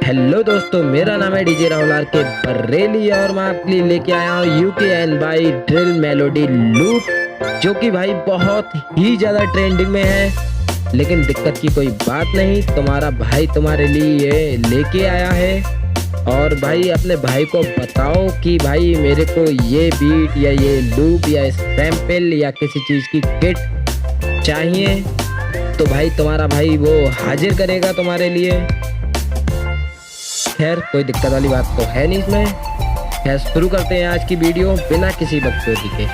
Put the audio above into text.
Hello दोस्तों, मेरा नाम है डीजे राहुल आर के बरेली और मैं आपके लिए लेके आया हूँ UK and by drill melody loop, जो कि भाई बहुत ही ज़्यादा ट्रेंडिंग में है। लेकिन दिक्कत की कोई बात नहीं, तुम्हारा भाई तुम्हारे लिए ये लेके आया है। और भाई अपने भाई को बताओ कि भाई मेरे को ये बीट या ये लूप या सैंपल या किसी चीज़ की किट चाहिए, तो भाई तुम्हारा भाई वो हाजिर करेगा तुम्हारे लिए। खैर कोई दिक्कत वाली बात तो है नहीं इसमें। खैर शुरू करते हैं आज की वीडियो बिना किसी बकचोदी के।